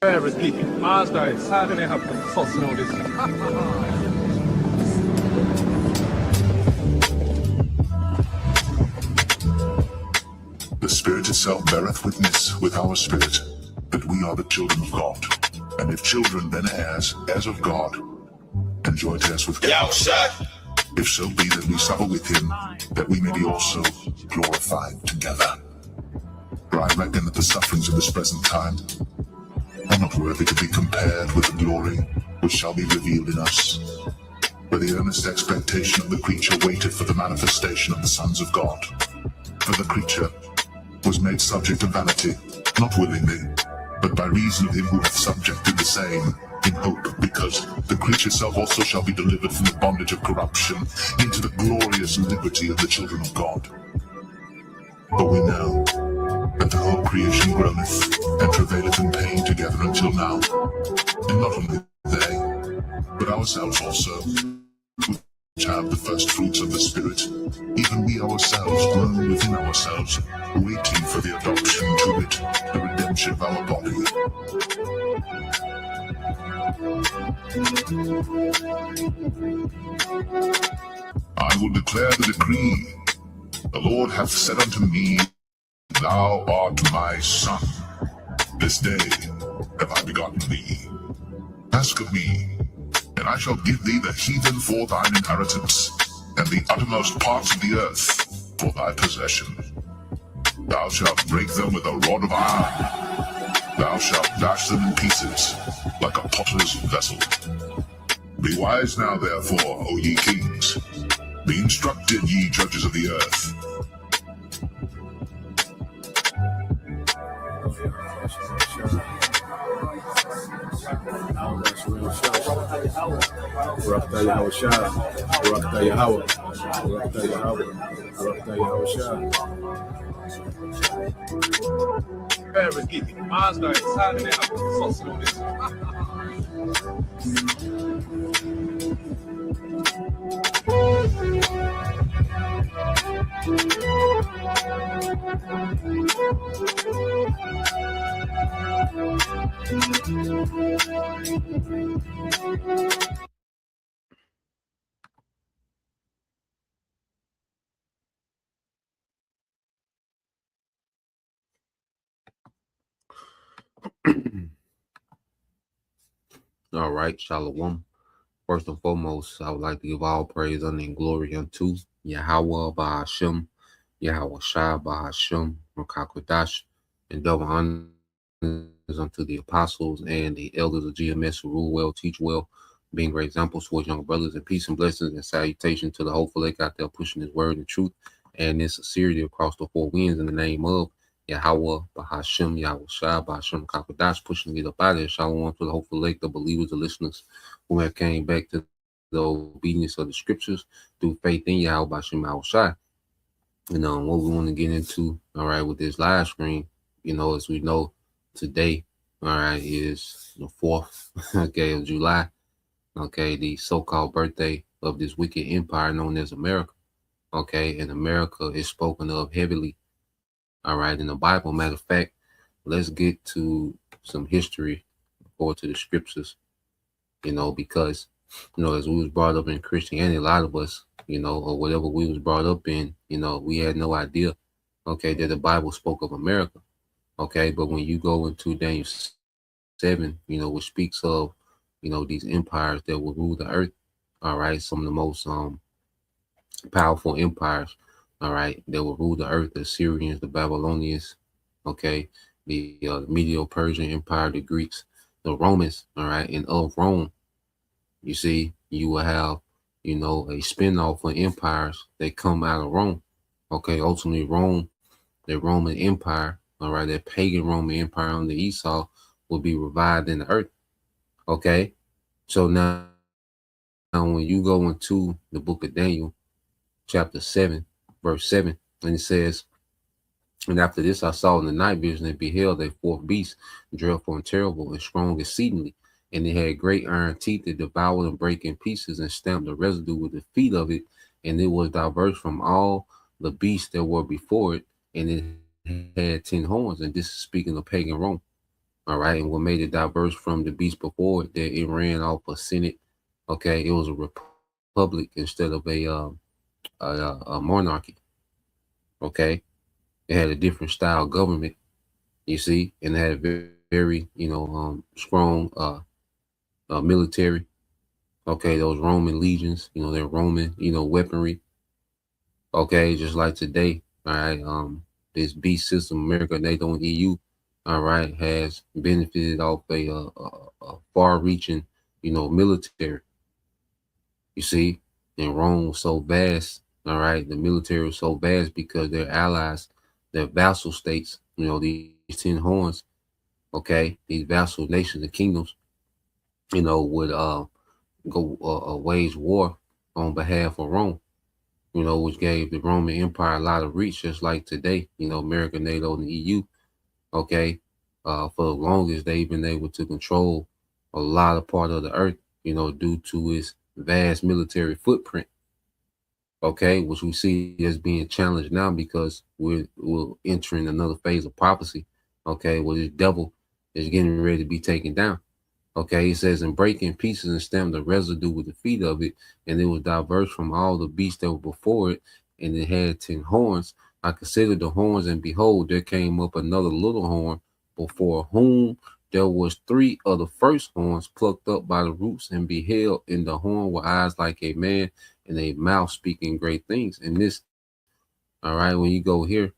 Everything. Mazda is sadly happened. So slow this. The Spirit itself beareth witness with our spirit that we are the children of God. And if children, then heirs, heirs of God, and joint heirs with God. If so be that we suffer with him, that we may be also glorified together. For I reckon that the sufferings of this present time are not worthy to be compared with the glory which shall be revealed in us. For the earnest expectation of the creature waited for the manifestation of the sons of God. For the creature was made subject to vanity, not willingly, but by reason of him who hath subjected the same, in hope, because the creature itself also shall be delivered from the bondage of corruption into the glorious liberty of the children of God. For we know that the whole creation groaneth and travaileth in pain together until now, and not only they, but ourselves also, which have the first fruits of the Spirit, even we ourselves groan within ourselves, waiting for the adoption to it, the redemption of our body. I will declare the decree. The Lord hath said unto me, Thou art my son. This day have I begotten thee. Ask of me, and I shall give thee the heathen for thine inheritance, and the uttermost parts of the earth for thy possession. Thou shalt break them with a rod of iron. Thou shalt dash them in pieces, like a potter's vessel. Be wise now, therefore, O ye kings. Be instructed, ye judges of the earth. Everything. Mazda is sadly happened. So slow this. All right, Shalom. First and foremost, I would like to give all praise, honor, and glory unto Yahweh Bahashem, Yahweh Shai Bahashem, Rakakwadash, and double honors unto the apostles and the elders of GMS who rule well, teach well, being great examples for young brothers, and peace and blessings and salutation to the hopeful lake out there pushing his word and truth and in sincerity across the four winds in the name of Yahweh Bahashem, Yahweh Shai Bahashem, Kakadash, pushing it up out there. Shalom to the hopeful lake, the believers, the listeners who have came back to the obedience of the scriptures through faith in Yahweh Bahashem, Yahweh Shai. And what we want to get into, all right, with this live stream, as we know, today, all right, is the 4th, okay, of July, okay, the so-called birthday of this wicked empire known as America, okay, and America is spoken of heavily, all right, in the Bible. Matter of fact, let's get to some history according to the scriptures, because, as we was brought up in Christianity, a lot of us, or whatever we was brought up in, we had no idea, okay, that the Bible spoke of America, okay, but when you go into Daniel 7, which speaks of, these empires that will rule the earth, all right, some of the most powerful empires, all right, that will rule the earth, the Assyrians, the Babylonians, okay, the Medo-Persian Empire, the Greeks, the Romans, all right, and of Rome, you see, you will have, a spin-off of empires that come out of Rome, okay, ultimately Rome, the Roman Empire, all right, that pagan Roman Empire on the Esau will be revived in the earth, okay, so now when you go into the book of Daniel, chapter 7, verse 7, and it says, and after this I saw in the night vision and beheld a fourth beast, dreadful and terrible and strong exceedingly, and it had great iron teeth that devoured and brake in pieces and stamped the residue with the feet of it, and it was diverse from all the beasts that were before it, and it had 10 horns, and this is speaking of pagan Rome, All right. And what made it diverse from the beast before it, that it ran off a Senate. Okay. It was a republic instead of a monarchy. Okay. It had a different style government, you see, and it had a very strong military. Okay. Those Roman legions, their Roman, weaponry. Okay. Just like today. All right. This beast system, America, NATO, and EU, all right, has benefited off a far-reaching, military. You see, and Rome was so vast. All right, the military was so vast because their allies, their vassal states, these 10 horns. Okay, these vassal nations and kingdoms, would go wage war on behalf of Rome. Which gave the Roman Empire a lot of reach, just like today. America, NATO, and the EU. Okay, for the longest they've been able to control a lot of part of the earth, due to its vast military footprint. Okay, which we see as being challenged now because we're entering another phase of prophecy. Okay, where this devil is getting ready to be taken down. Okay, it says, and break in pieces and stamp the residue with the feet of it, and it was diverse from all the beasts that were before it, and it had 10 horns. I considered the horns, and behold, there came up another little horn, before whom there was 3 of the first horns plucked up by the roots, and beheld in the horn were eyes like a man, and a mouth speaking great things. And this, all right, when you go here,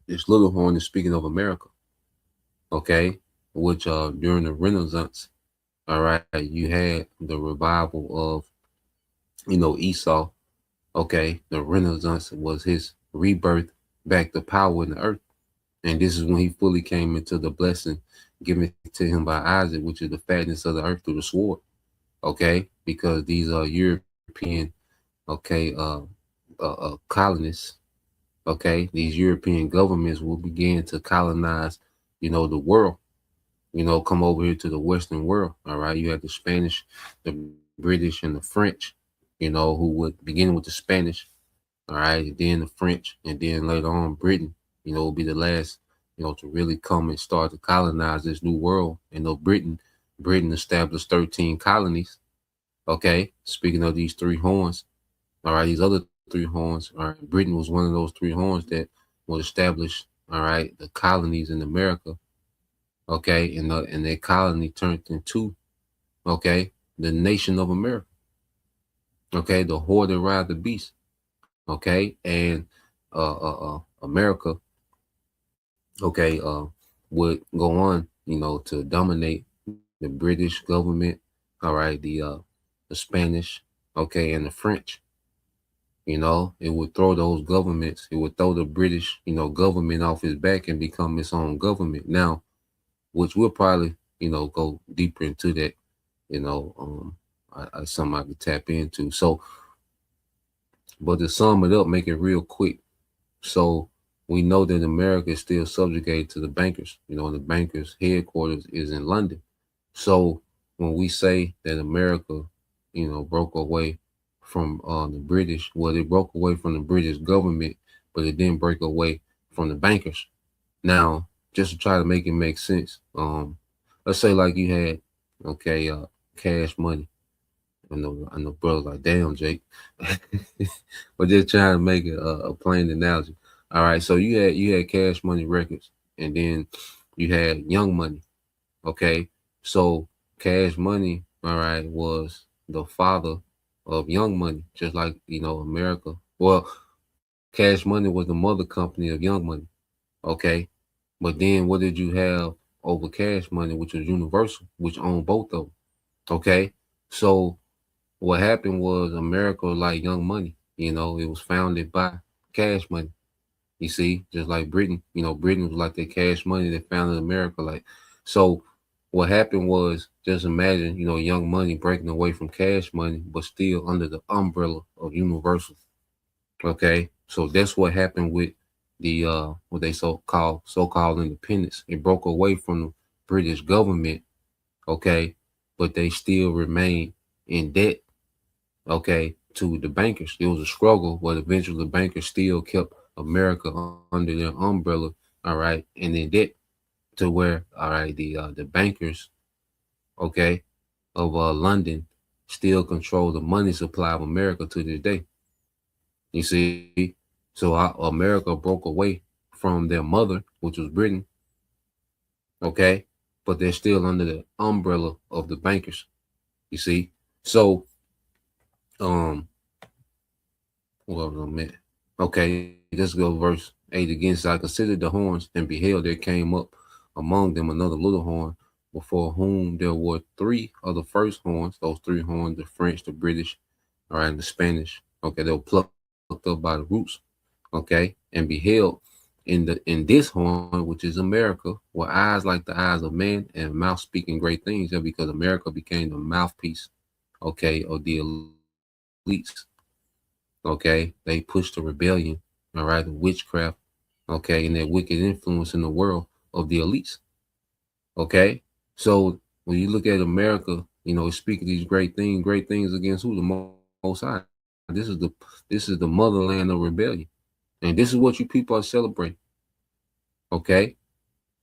this little horn is speaking of America. Okay, which during the Renaissance, all right, you had the revival of, Esau. Okay, the Renaissance was his rebirth back to power in the earth. And this is when he fully came into the blessing given to him by Isaac, which is the fatness of the earth through the sword. Okay, because these are European, okay, colonists. Okay, these European governments will begin to colonize, the world. Come over here to the Western world. All right, you have the Spanish, the British, and the French. Who would begin with the Spanish. All right, and then the French, and then later on Britain. Will be the last, to really come and start to colonize this new world. And Britain established 13 colonies. Okay, speaking of these 3 horns, all right, these other 3 horns, all right, Britain was one of those 3 horns that would establish, all right, the colonies in America. Okay, and their colony turned into, okay, the nation of America. Okay, the horde that ride the beast. Okay, and America, okay, would go on, to dominate the British government. All right, the Spanish, okay, and the French. It would throw those governments. It would throw the British, government off its back and become its own government. Now, which we'll probably, go deeper into that, something I could tap into. So, but to sum it up, make it real quick. So we know that America is still subjugated to the bankers. And the bankers' headquarters is in London. So when we say that America, broke away from the British, well, it broke away from the British government, but it didn't break away from the bankers. Now, just to try to make it make sense, let's say like you had, okay, cash money. I know, brothers like, damn, Jake, but just trying to make it a plain analogy. All right, so you had Cash Money Records, and then you had Young Money. Okay, so Cash Money, all right, was the father of Young Money, just like America. Well, Cash Money was the mother company of Young Money. Okay, but then what did you have over Cash Money, which was Universal, which owned both of them? Okay, so what happened was America was like Young Money. It was founded by Cash Money. You see, just like Britain, Britain was like the Cash Money that founded America. Like, so what happened was, just imagine, Young Money breaking away from Cash Money, but still under the umbrella of Universal. Okay, so that's what happened with the what they so-called independence. It broke away from the British government. Okay, but they still remain in debt. Okay, to the bankers. It was a struggle, but eventually the bankers still kept America under their umbrella, all right, and in debt to where, all right, the bankers, okay, of London still control the money supply of America to this day. You see, so America broke away from their mother, which was Britain, okay, but they're still under the umbrella of the bankers. You see, so what was I meant? Okay, let's go verse 8 again. So I considered the horns, and beheld there came up among them another little horn, before whom there were 3 of the first horns. Those 3 horns, the French, the British, all right, and the Spanish. Okay, they were plucked up by the roots. Okay, and beheld in this horn, which is America, were eyes like the eyes of man, and mouth speaking great things. Yeah, because America became the mouthpiece, okay, of the elites. Okay, they pushed the rebellion, all right, the witchcraft, okay, and that wicked influence in the world of the elites. Okay, so when you look at America, you know, speaking these great things against who? The Most High. This is the motherland of rebellion, and this is what you people are celebrating. Okay,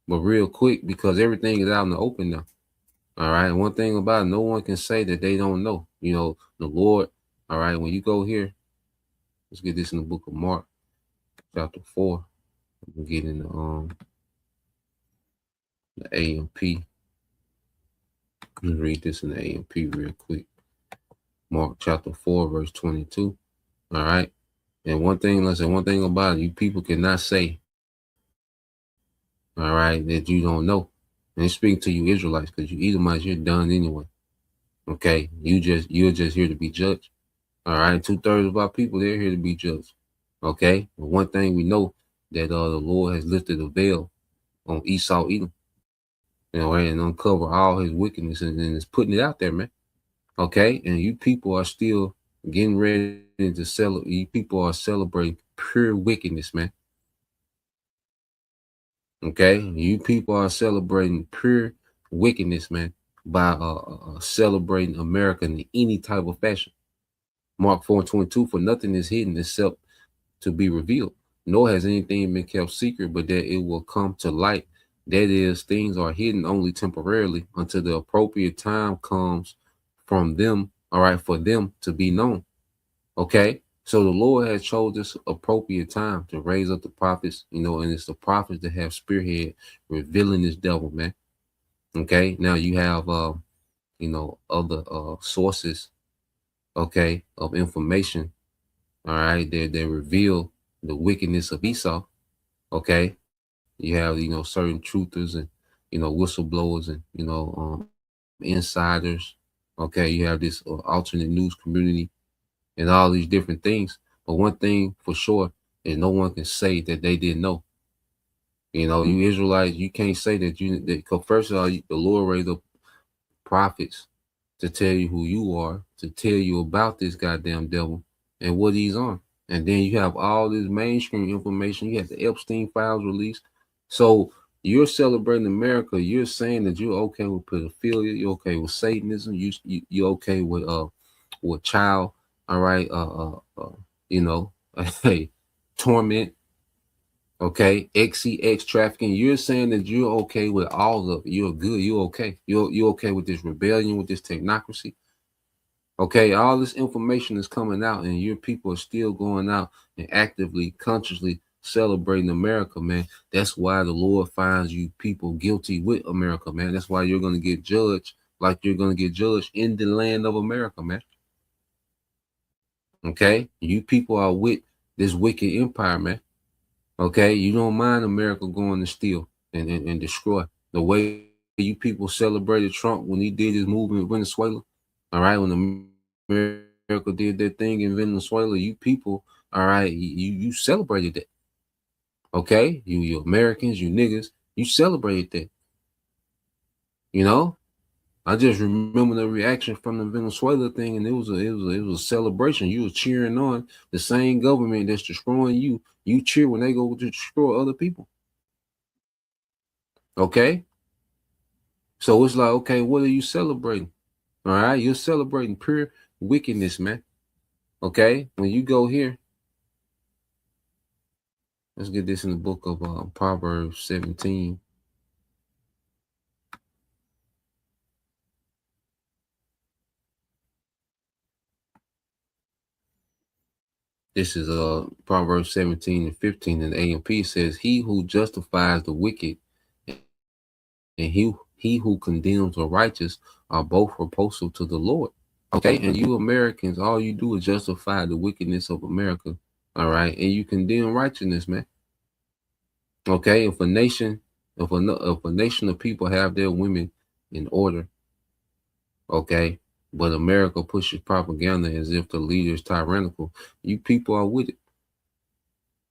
but real quick, because everything is out in the open now. All right, and one thing about it, no one can say that they don't know. You know, the Lord. All right, when you go here, let's get this in the book of Mark, chapter 4. We'll get in the AMP. Let me read this in the AMP real quick. Mark chapter 4, verse 22. All right. And one thing about it, you people cannot say, all right, that you don't know. And it's speaking to you Israelites, because you Edomites, you're done anyway. Okay. You're just here to be judged. All right. 2/3 of our people, they're here to be judged. Okay. But one thing we know, that the Lord has lifted a veil on Esau, Edom, you know, and uncover all his wickedness, and is putting it out there, man. Okay, and you people are still getting ready to celebrate. You people are celebrating pure wickedness, man. Okay, you people are celebrating pure wickedness, man, by celebrating America in any type of fashion. Mark 4:22, for nothing is hidden except to be revealed, nor has anything been kept secret, but that it will come to light. That is, things are hidden only temporarily until the appropriate time comes from them, all right, for them to be known. Okay, so the Lord has chose this appropriate time to raise up the prophets, you know, and it's the prophets that have spearhead revealing this devil, man. Okay, now you have you know, other sources, okay, of information, all right, they reveal the wickedness of Esau. Okay, you have, you know, certain truthers and, you know, whistleblowers and, you know, insiders. Okay, you have this alternate news community and all these different things. But one thing for sure is no one can say that they didn't know. You know, you Israelites, you can't say that because first of all, the Lord raised up prophets to tell you who you are, to tell you about this goddamn devil and what he's on. And then you have all this mainstream information. You have the Epstein files released. So you're celebrating America. You're saying that you're okay with pedophilia. You're okay with Satanism. You're okay with child. All right. You know, hey, torment. Okay, XCX trafficking. You're saying that you're okay with all of it. You're good. You're okay. You're okay with this rebellion, with this technocracy. Okay, all this information is coming out, and your people are still going out and actively, consciously celebrating America, man. That's why the Lord finds you people guilty with America, man. That's why you're going to get judged like you're going to get judged in the land of America, man. Okay, you people are with this wicked empire, man. Okay, you don't mind America going to steal and destroy the way you people celebrated Trump when he did his move in Venezuela. All right, when America did their thing in Venezuela, you people, all right, you celebrated that. Okay, you Americans, you niggas, you celebrated that. You know, I just remember the reaction from the Venezuela thing, and it was a celebration. You were cheering on the same government that's destroying you. You cheer when they go to destroy other people. Okay, so it's like, okay, what are you celebrating? All right, you're celebrating pure wickedness, man. Okay, when you go here, let's get this in the book of Proverbs 17. This is Proverbs 17 and 15 in the AMP says, he who justifies the wicked and he who condemns the righteous are both repulsive to the Lord. Okay, and you Americans, all you do is justify the wickedness of America. All right, and you condemn righteousness, man. Okay, if a nation of people have their women in order, okay, but America pushes propaganda as if the leader is tyrannical, you people are with it.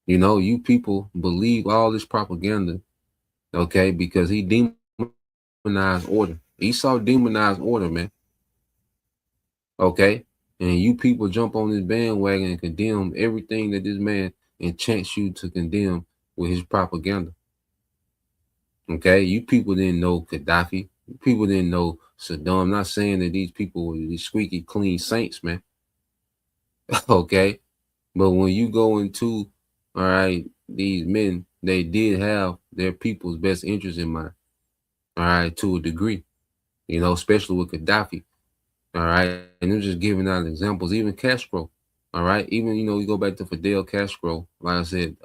You know, you people believe all this propaganda, okay, because he demonized order. Esau demonized order, man. Okay, and you people jump on this bandwagon and condemn everything that this man enchants you to condemn with his propaganda. Okay, you people didn't know Gaddafi. People didn't know Saddam. I'm not saying that these people were these squeaky clean saints, man. Okay, but when you go into, all right, these men, they did have their people's best interest in mind. All right, to a degree, you know, especially with Gaddafi. All right, and they're just giving out examples. Even Castro. All right, even you go back to Fidel Castro. Like I said,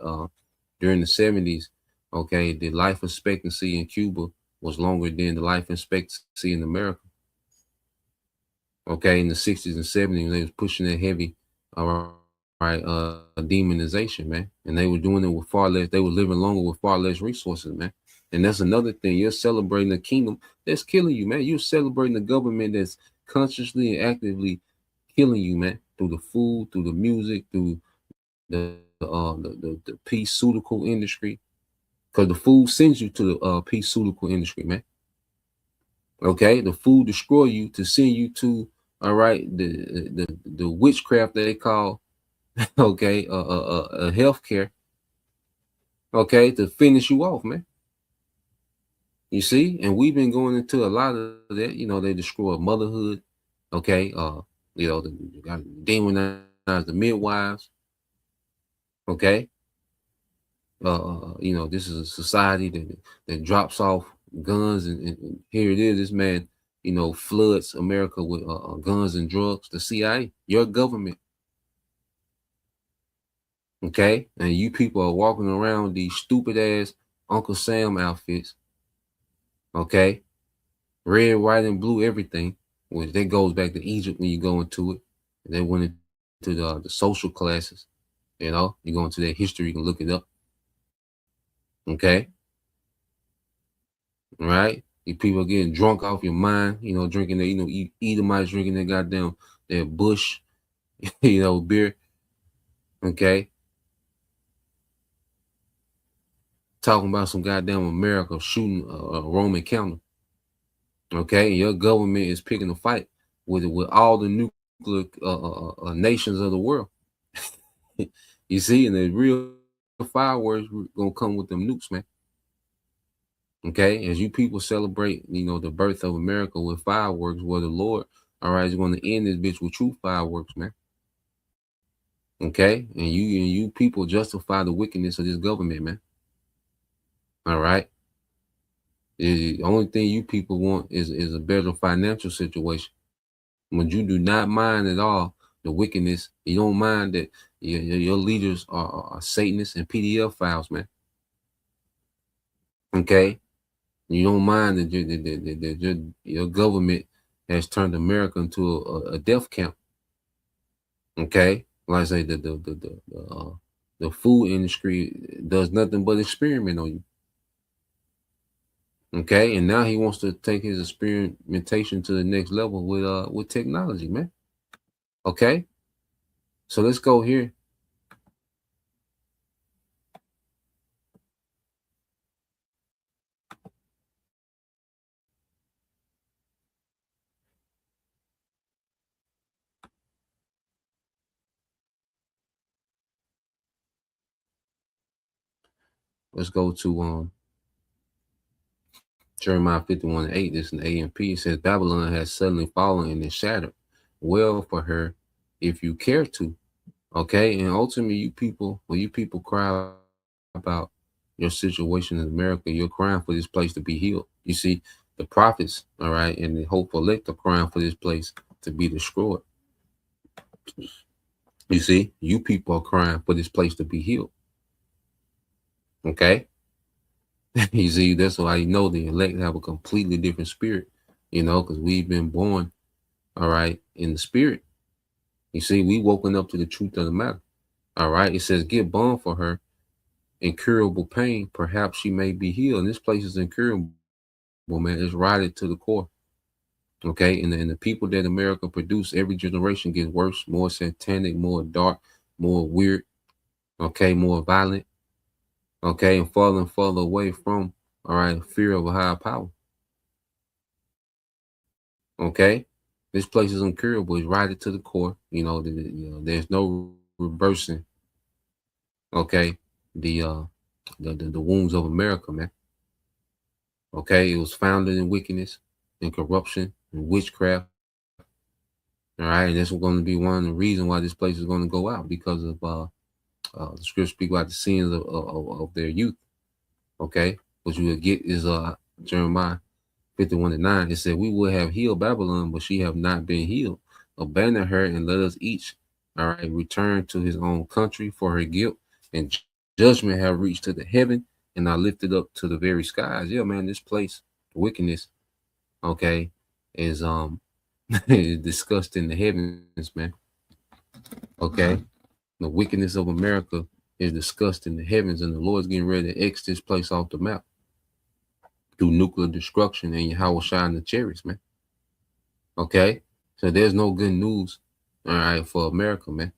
during the 70s, okay, the life expectancy in Cuba was longer than the life expectancy in America. Okay, in the 60s and 70s, they was pushing that heavy, all right, demonization, man. And they were doing it with far less, they were living longer with far less resources, man. And that's another thing. You're celebrating a kingdom that's killing you, man. You're celebrating a government that's consciously and actively killing you, man, through the food, through the music, through the peaceutical industry. Because the food sends you to the peaceutical industry, man. Okay, the food destroy you to send you to, all right, the witchcraft that they call, okay, healthcare, okay, to finish you off, man. You see, and we've been going into a lot of that. You know, they destroy motherhood, okay. You know, they got demonize the midwives, okay. You know, this is a society that drops off guns, and here it is. This man, you know, floods America with guns and drugs. The CIA, your government, okay, and you people are walking around with these stupid ass Uncle Sam outfits, okay, red, white, and blue, everything. Which that goes back to Egypt when you go into it. And they went into the social classes. You know, you go into their history, you can look it up. Okay. Right? You people getting drunk off your mind, you know, drinking the, Edomites drinking their goddamn their Bush, you know, beer. Okay. Talking about some goddamn America shooting a Roman counter. Okay. And your government is picking a fight with all the nuclear nations of the world. You see, and the real fireworks gonna come with them nukes, man. Okay, as you people celebrate, you know, the birth of America with fireworks, where the Lord, all right, is going to end this bitch with true fireworks, man. Okay, and you people justify the wickedness of this government, man. All right, the only thing you people want is a better financial situation. When you do not mind at all the wickedness, you don't mind that your leaders are Satanists and PDF files, man. Okay. You don't mind that your government has turned America into a death camp. Okay, like I say, the food industry does nothing but experiment on you. Okay, and now he wants to take his experimentation to the next level with technology, man. Okay, so let's go here. Let's go to Jeremiah 51:8. This is an AMP. It says Babylon has suddenly fallen and is shattered. Well for her, if you care to. Okay, and ultimately, when you people cry about your situation in America, you're crying for this place to be healed. You see, the prophets, all right, and the hopeful elect are crying for this place to be destroyed. You see, you people are crying for this place to be healed. Okay. You see, that's why you know the elect have a completely different spirit, because we've been born, all right, in the spirit. You see, we woken up to the truth of the matter. All right. It says, get balm for her, incurable pain. Perhaps she may be healed. And this place is incurable, man. It's rotted to the core. Okay. And the people that America produce, every generation gets worse, more satanic, more dark, more weird, okay, more violent, okay, and further away from, all right, fear of a higher power. Okay. This place is incurable. It's rotted to the core. There's no reversing. Okay. The wounds of America, man. Okay. It was founded in wickedness and corruption and witchcraft. All right. And that's going to be one of the reasons why this place is going to go out, because of the scripture speak about the sins of their youth. Okay. What you will get is Jeremiah 51:9. It said, we will have healed Babylon, but she have not been healed. Abandon her and let us each, all right, return to his own country, for her guilt and judgment have reached to the heaven and are lifted up to the very skies. Yeah, man, this place, wickedness, okay, is is discussed in the heavens, man. Okay. The wickedness of America is discussed in the heavens, and the Lord's getting ready to X this place off the map through nuclear destruction and Yahweh shine the chariots, man. Okay. So there's no good news, all right, for America, man.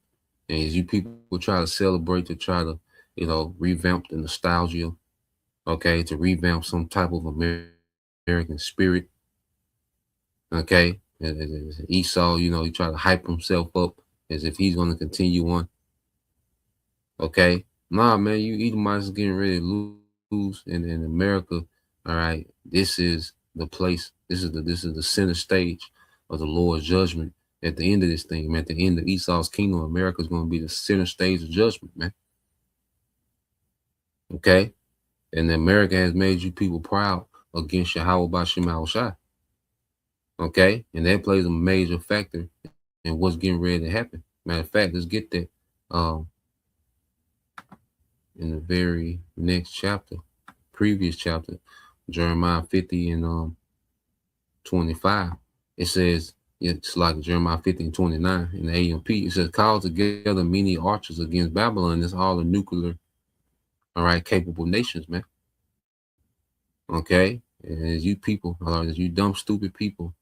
And as you people try to celebrate, to try to, revamp the nostalgia, okay, to revamp some type of American spirit, okay. As Esau, he try to hype himself up as if he's going to continue on. Okay. Nah, man, you Edomites getting ready to lose in America. All right. This is the place. This is the center stage of the Lord's judgment. At the end of this thing, man, at the end of Esau's kingdom, America is going to be the center stage of judgment, man. Okay. And America has made you people proud against Yahweh Bashim Al-Shai. Okay. And that plays a major factor in what's getting ready to happen. Matter of fact, let's get that in the very next chapter, previous chapter, Jeremiah 50 and 25. It says, it's like Jeremiah 50 and 29 in the AMP. It says, call together many archers against Babylon. That's all the nuclear, all right, capable nations, man. Okay. And as you people, as you dumb, stupid people,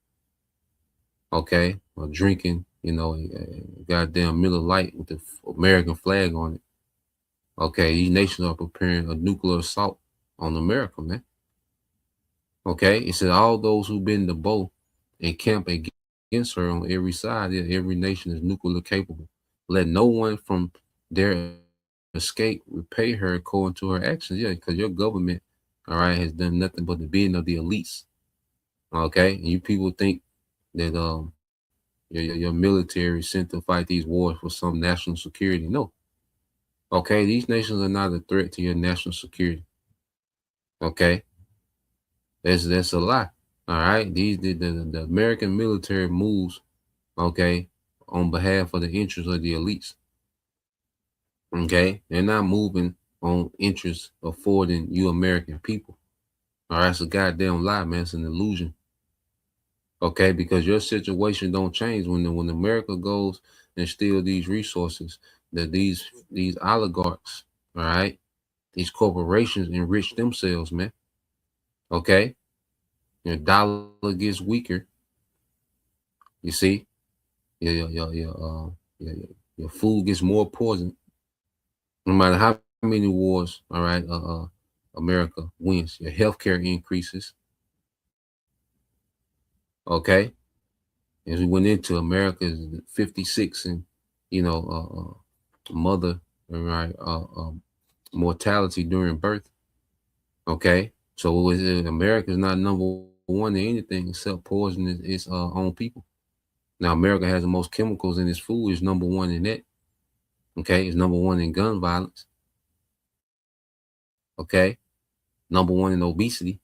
okay, are drinking, a goddamn Miller Lite with the American flag on it. Okay, these nations are preparing a nuclear assault on America, man. Okay, it said all those who bend the bow and camp against her on every side, every nation is nuclear capable. Let no one from their escape repay her according to her actions. Yeah, because your government, all right, has done nothing but the bidding of the elites. Okay, and you people think that your military is sent to fight these wars for some national security. No. Okay, these nations are not a threat to your national security. Okay, that's a lie. All right, the American military moves, okay, on behalf of the interests of the elites. Okay, they're not moving on interests affording you American people. All right, it's a goddamn lie, man. It's an illusion. Okay, because your situation don't change when America goes and steal these resources that these oligarchs, all right, these corporations enrich themselves, man. Okay, your dollar gets weaker. You see, your food gets more poison. No matter how many wars, all right, America wins. Your healthcare increases. Okay, as we went into America's 56 and mother, all right, mortality during birth. Okay, so America is not number one in anything except poisoning its own people. Now America has the most chemicals in its food. Is number one in that. Okay, it's number one in gun violence. Okay, number one in obesity.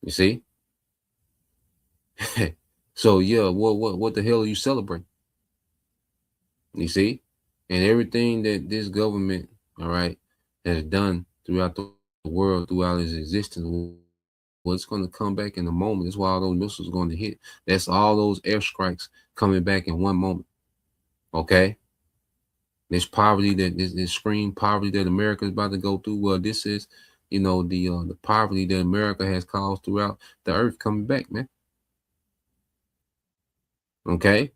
You see. So yeah, what the hell are you celebrating? You see? And everything that this government, all right, has done throughout the world, throughout its existence, well, it's going to come back in a moment. That's why all those missiles are going to hit. That's all those airstrikes coming back in one moment. Okay? This poverty this extreme poverty that America is about to go through. Well, this is, the poverty that America has caused throughout the earth coming back, man. Okay?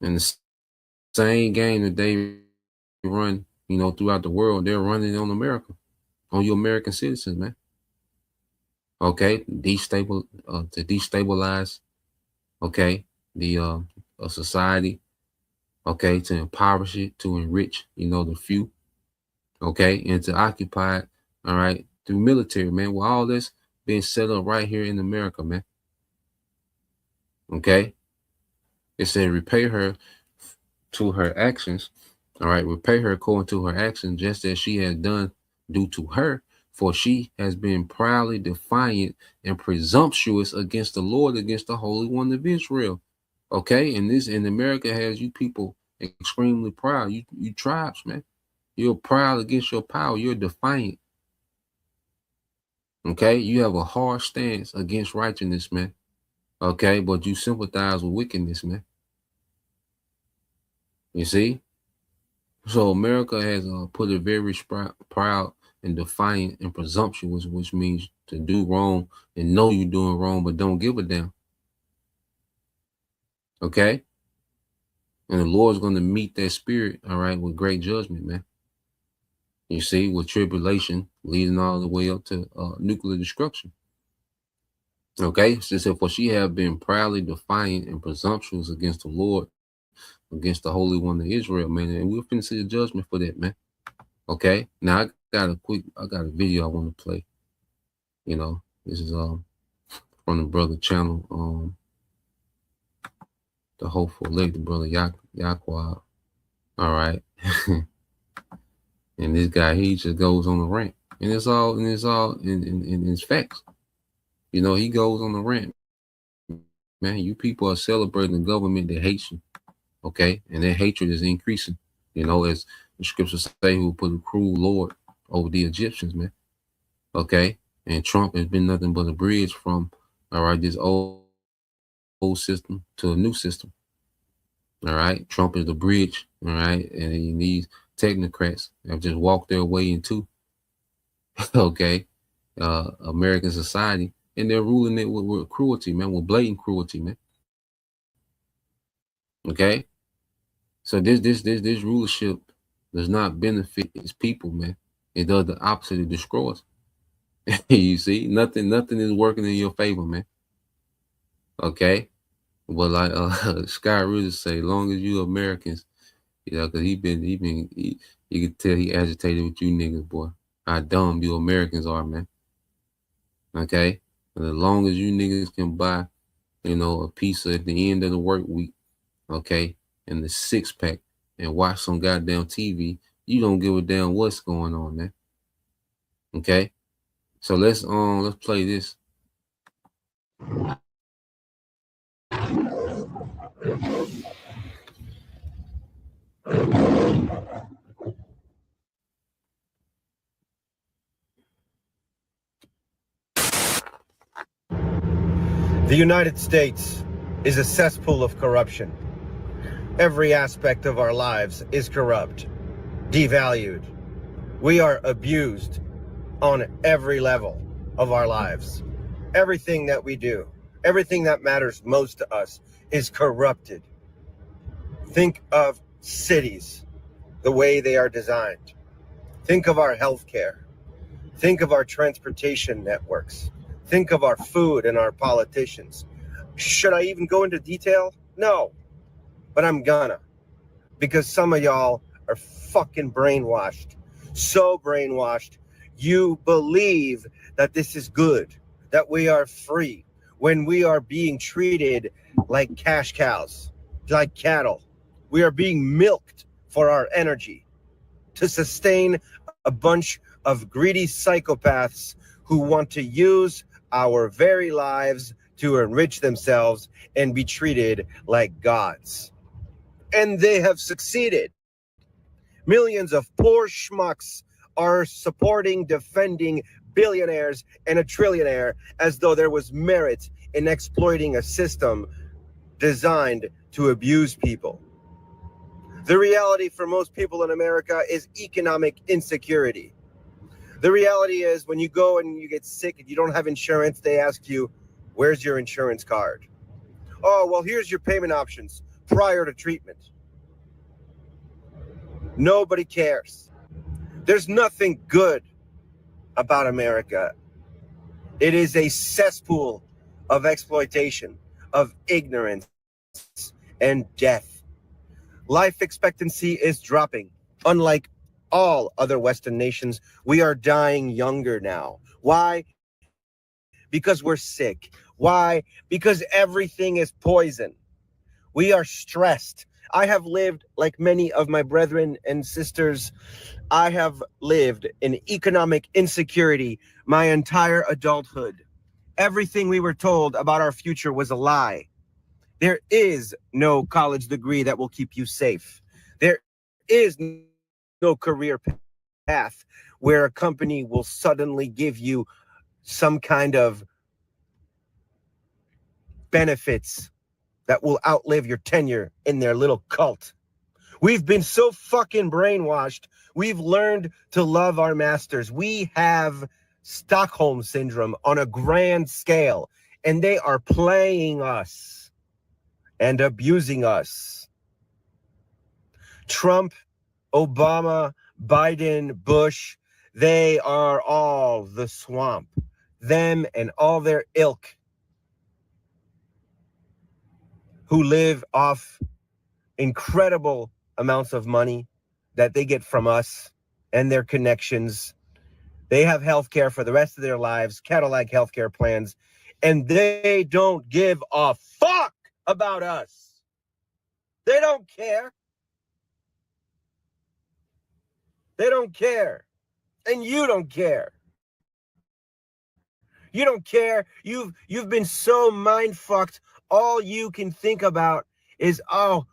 And the same game that they run, throughout the world, they're running on America, on your American citizens, man. Okay, to destabilize, okay, the society, okay, to impoverish it, to enrich, the few, okay, and to occupy it, all right, through military, man. Well, all this being set up right here in America, man. Okay, it said repay her to her actions, all right, repay her according to her actions, just as she has done due to her. For she has been proudly defiant and presumptuous against the Lord, against the Holy One of Israel. Okay, and America has you people extremely proud. You tribes, man. You're proud against your power. You're defiant. Okay, you have a hard stance against righteousness, man. Okay, but you sympathize with wickedness, man. You see? So America has put a very proud and defiant and presumptuous, which means to do wrong and know you're doing wrong, but don't give a damn. Okay? And the Lord's going to meet that spirit, all right, with great judgment, man. You see, with tribulation leading all the way up to nuclear destruction. Okay? She said, for she have been proudly defiant and presumptuous against the Lord, against the Holy One of Israel, man. And we'll finish the judgment for that, man. Okay? Now, I got a video I want to play. This is from the brother channel, the hopeful elect, the brother Yaquab. All right. And this guy, he just goes on the rant. And it's all in his facts. He goes on the rant. Man, you people are celebrating a government that hates you. Okay? And that hatred is increasing. As the scriptures say, who put a cruel Lord over the Egyptians, man. Okay? And Trump has been nothing but a bridge from, all right, this old system to a new system. All right? Trump is the bridge, all right? And these technocrats have just walked their way into, okay, American society, and they're ruling it with cruelty, man, with blatant cruelty, man. Okay? So this rulership does not benefit its people, man. It does the opposite. It destroys. You see, nothing is working in your favor, man. Okay, but like Scott Rivers say, long as you Americans, because you can tell he agitated with you niggas, boy. How dumb you Americans are, man. Okay, and as long as you niggas can buy, a pizza at the end of the work week, okay, and the 6-pack and watch some goddamn TV, you don't give a damn what's going on, man. Okay. So let's play this. The United States is a cesspool of corruption. Every aspect of our lives is corrupt, devalued. We are abused on every level of our lives. Everything that we do, everything that matters most to us is corrupted. Think of cities, the way they are designed. Think of our healthcare. Think of our transportation networks. Think of our food and our politicians. Should I even go into detail? No, but I'm gonna. Because some of y'all are fucking brainwashed. So brainwashed, you believe that this is good, that we are free, when we are being treated like cash cows, like cattle. We are being milked for our energy to sustain a bunch of greedy psychopaths who want to use our very lives to enrich themselves and be treated like gods. And they have succeeded. Millions of poor schmucks are supporting, defending billionaires and a trillionaire as though there was merit in exploiting a system designed to abuse people. The reality for most people in America is economic insecurity. The reality is when you go and you get sick and you don't have insurance, they ask you, where's your insurance card? Oh, well, here's your payment options prior to treatment. Nobody cares. There's nothing good about America. It is a cesspool of exploitation, of ignorance, and death. Life expectancy is dropping. Unlike all other Western nations, we are dying younger now. Why? Because we're sick. Why? Because everything is poison. We are stressed. I have lived, like many of my brethren and sisters, I have lived in economic insecurity my entire adulthood. Everything we were told about our future was a lie. There is no college degree that will keep you safe. There is no career path where a company will suddenly give you some kind of benefits that will outlive your tenure in their little cult. We've been so fucking brainwashed. We've learned to love our masters. We have Stockholm syndrome on a grand scale, and they are playing us and abusing us. Trump, Obama, Biden, Bush, they are all the swamp. Them and all their ilk who live off incredible amounts of money that they get from us and their connections. They have health care for the rest of their lives, Cadillac healthcare plans, and they don't give a fuck about us. They don't care. They don't care. And you don't care. You don't care. You've been so mind fucked. All you can think about is, oh,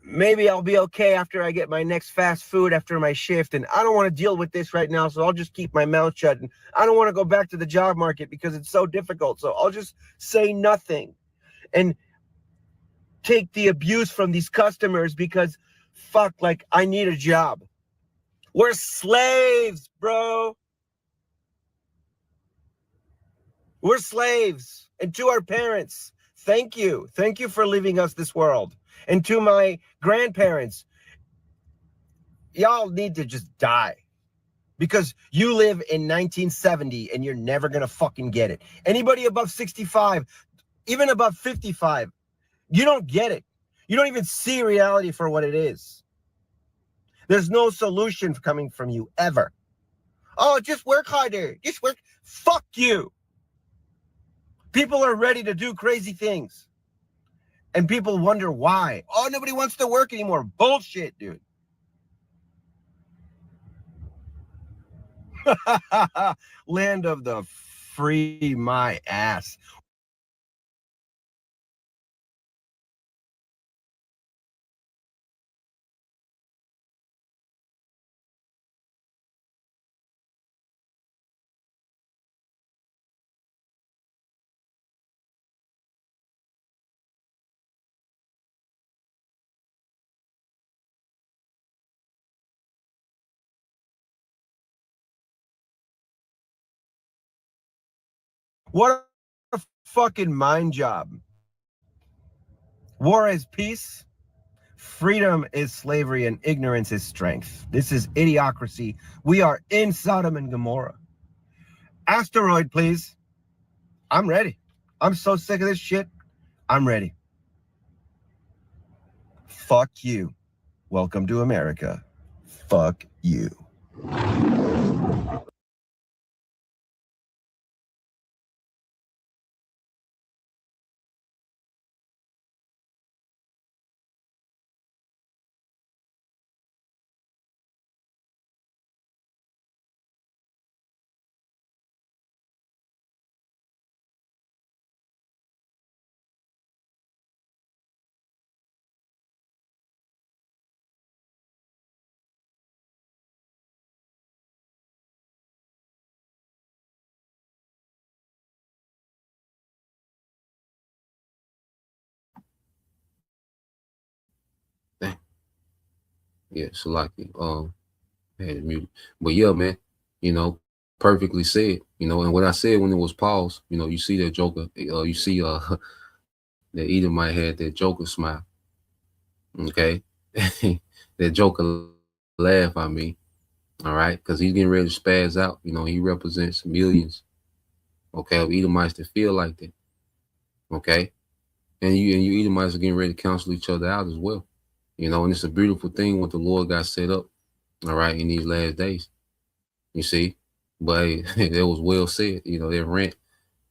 maybe I'll be okay after I get my next fast food after my shift. And I don't want to deal with this right now, so I'll just keep my mouth shut. And I don't want to go back to the job market because it's so difficult. So I'll just say nothing and take the abuse from these customers because fuck, like I need a job. We're slaves, bro. We're slaves. And to our parents, thank you. Thank you for leaving us this world. And to my grandparents, y'all need to just die. Because you live in 1970 and you're never going to fucking get it. Anybody above 65, even above 55, you don't get it. You don't even see reality for what it is. There's no solution coming from you ever. Oh, just work harder. Just work. Fuck you. People are ready to do crazy things. And people wonder why. Oh, nobody wants to work anymore. Bullshit, dude. Land of the free, my ass. What a fucking mind job. War is peace. Freedom is slavery and ignorance is strength. This is idiocracy. We are in Sodom and Gomorrah. Asteroid, please. I'm ready. I'm so sick of this shit. I'm ready. Fuck you. Welcome to America. Fuck you. Yeah, Salaki. I had it muted. But yeah, man, perfectly said. And what I said when it was paused, you see that Joker, you see that Edomite had that Joker smile. Okay. That Joker laugh, I mean. All right, because he's getting ready to spaz out. He represents millions, okay, of Edomites that feel like that. Okay. And you Edomites are getting ready to cancel each other out as well. And it's a beautiful thing what the Lord got set up, all right, in these last days. You see? But it was well said. That rant,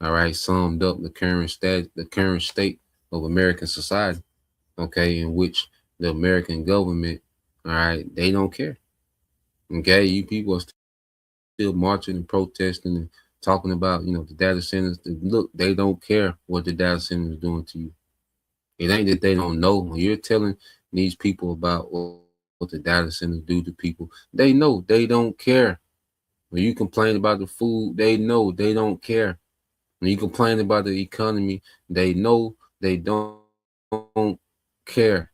all right, summed up the current state of American society, okay, in which the American government, all right, they don't care. Okay, you people are still marching and protesting and talking about, the data centers. Look, they don't care what the data center is doing to you. It ain't that they don't know. When you're telling these people about what the data centers do to people, they know. They don't care. When you complain about the food, they know. They don't care. When you complain about the economy, they know. They don't care.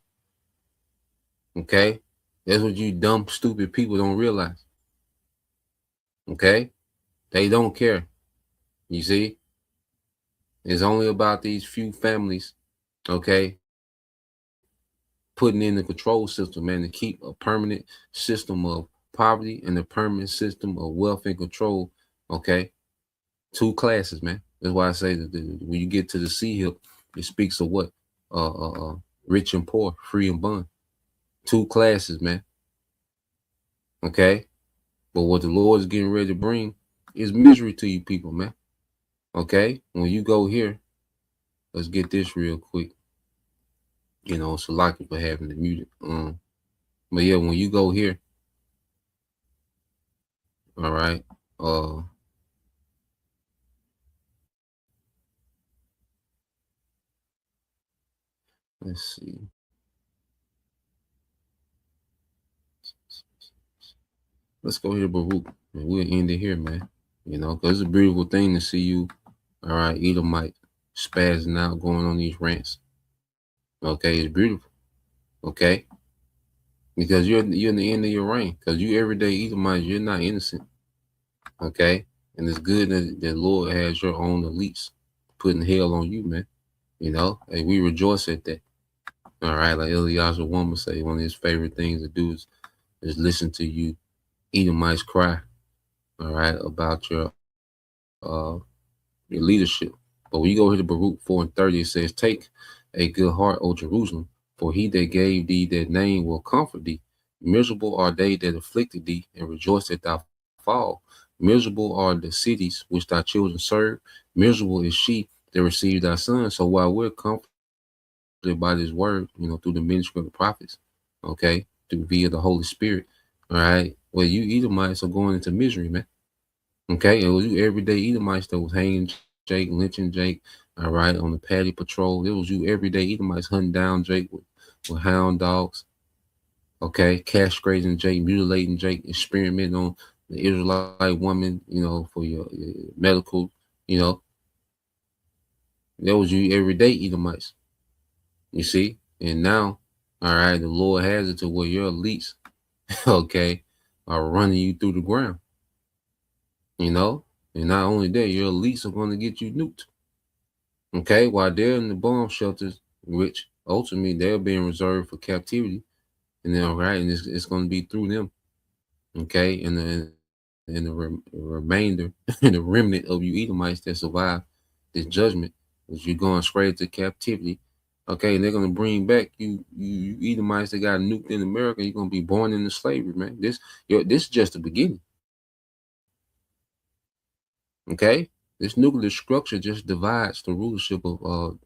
Okay? That's what you dumb, stupid people don't realize. Okay? They don't care. You see? It's only about these few families, okay, putting in the control system, man, to keep a permanent system of poverty and a permanent system of wealth and control, okay? Two classes, man. That's why I say that when you get to the sea hill, it speaks of what? Rich and poor, free and bond. Two classes, man. Okay? But what the Lord is getting ready to bring is misery to you people, man. Okay? When you go here, let's get this real quick. So lucky for having it muted. But yeah, when you go here, all right, let's see. Let's go here, Baruch, and we'll end it here, man. Because it's a beautiful thing to see you, all right, Edomite, spazzing out, going on these rants. Okay, it's beautiful. Okay, because you're in the end of your reign. Because you everyday Edomite, you're not innocent. Okay, and it's good that the Lord has your own elites putting hell on you, man. And we rejoice at that. All right, like Eliyahu Woman say, one of his favorite things to do is listen to you Edomites cry, all right, about your leadership. But when you go here to Baruch 4:30, it says, "Take a good heart, O Jerusalem, for he that gave thee that name will comfort thee. Miserable are they that afflicted thee, and rejoice at thy fall. Miserable are the cities which thy children serve. Miserable is she that received thy son." So while we're comforted by this word, through the ministry of the prophets, okay, through via the Holy Spirit, all right, well, you Edomites are going into misery, man. Okay, it was you everyday Edomites that was hanging Jake, lynching Jake, all right, on the paddy patrol. It was you everyday Edomites hunting down Jake with hound dogs, okay, castrating Jake, mutilating Jake, experimenting on the Israelite woman, for your medical, that was you everyday Edomites. You see? And now, all right, the Lord has it to where your elites, okay, are running you through the ground. And not only that, your elites are going to get you nuked. Okay, while they're in the bomb shelters, which ultimately they're being reserved for captivity, and then and it's going to be through them. Okay, and the remainder and the remnant of you Edomites that survive this judgment, as you're going straight to captivity. Okay, and they're gonna bring back you Edomites that got nuked in America. You're gonna be born into slavery, man. This is just the beginning. Okay, this nuclear structure just divides the rulership of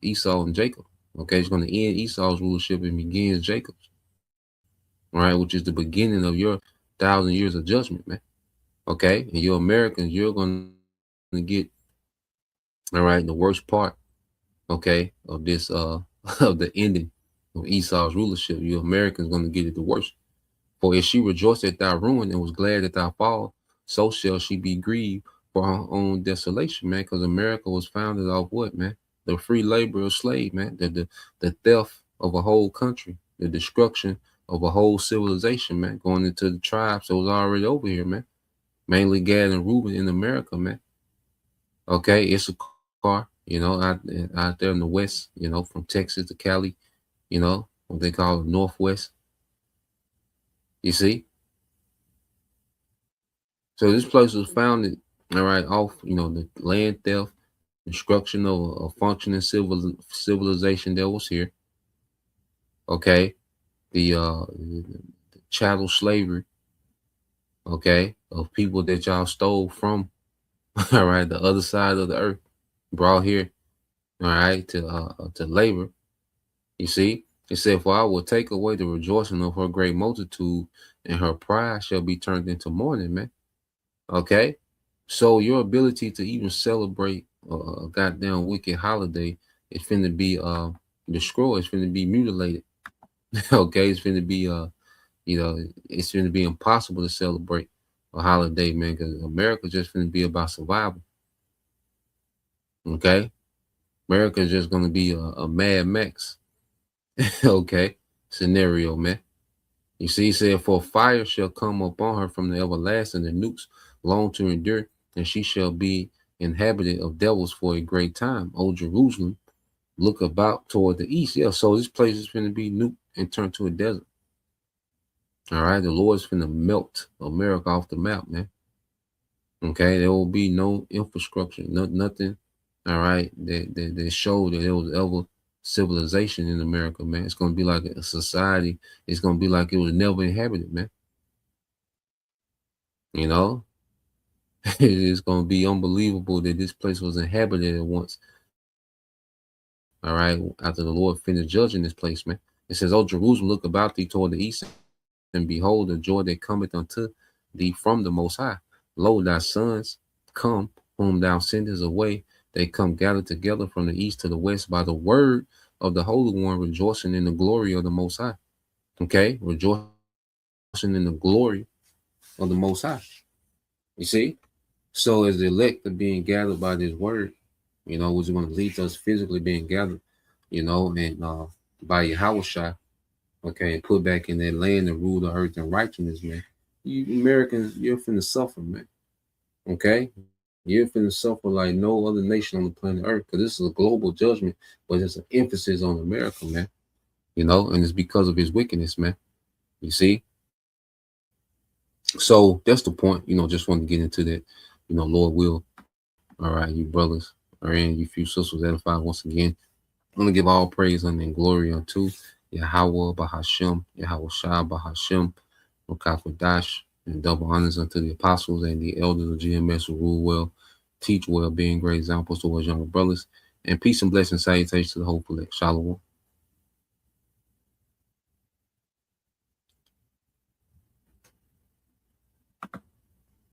Esau and Jacob. Okay, it's gonna end Esau's rulership and begins Jacob's. All right, which is the beginning of your 1,000 years of judgment, man. Okay, and you Americans, you're gonna get all right the worst part. Okay, of this of the ending of Esau's rulership. You Americans going to get it the worst. For if she rejoiced at thy ruin and was glad at thy fall, so shall she be grieved for her own desolation, man. Because America was founded off what, man? The free labor of slave, man. The theft of a whole country, the destruction of a whole civilization, man, going into the tribes that was already over here, man. Mainly Gad and Reuben in America, man. Okay, it's a car, out there in the West, from Texas to Cali, what they call the Northwest. You see? So this place was founded, all right, off, the land theft, destruction of a functioning civilization that was here. Okay, the chattel slavery, okay, of people that y'all stole from, all right, the other side of the earth, brought here, all right, to labor. You see, it said, "For I will take away the rejoicing of her great multitude, and her pride shall be turned into mourning," man. Okay, so your ability to even celebrate a goddamn wicked holiday is finna be destroyed. It's finna be mutilated. Okay, it's finna be it's finna be impossible to celebrate a holiday, man, because America just finna be about survival. Okay, America is just gonna be a Mad Max, okay, scenario, man. You see, he said, "For fire shall come upon her from the everlasting, the nukes long to endure, and she shall be inhabited of devils for a great time. O Jerusalem, look about toward the east." Yeah, so this place is going to be nuked and turned to a desert. All right, the Lord's going to melt America off the map, man. Okay, there will be no infrastructure, nothing. All right, that showed that there was ever civilization in America, man. It's going to be like a society. It's going to be like it was never inhabited, man. It's going to be unbelievable that this place was inhabited at once. All right, after the Lord finished judging this place, man. It says, "O Jerusalem, look about thee toward the east, and behold the joy that cometh unto thee from the Most High. Lo, thy sons come, whom thou sendest away. They come gathered together from the east to the west by the word of the Holy One, rejoicing in the glory of the Most High." Okay, rejoicing in the glory of the Most High. You see? So as the elect are being gathered by this word, which is going to lead to us physically being gathered, and by Yahushua, okay, and put back in that land and rule the earth in righteousness, man. You Americans, you're finna suffer, man. Okay? You're finna suffer like no other nation on the planet Earth, because this is a global judgment, but there's an emphasis on America, man. And it's because of his wickedness, man. You see? So that's the point, just wanted to get into that, Lord will. All right, you brothers, all right, you few sisters edified once again. I want to give all praise and glory unto Yahweh Bahashem, Yahweh Shah Bahashem, Rakakwadash, and double honors unto the apostles and the elders of GMS who rule well, teach well, being great examples towards younger brothers, and peace and blessing salutations to the whole elect. Shalom.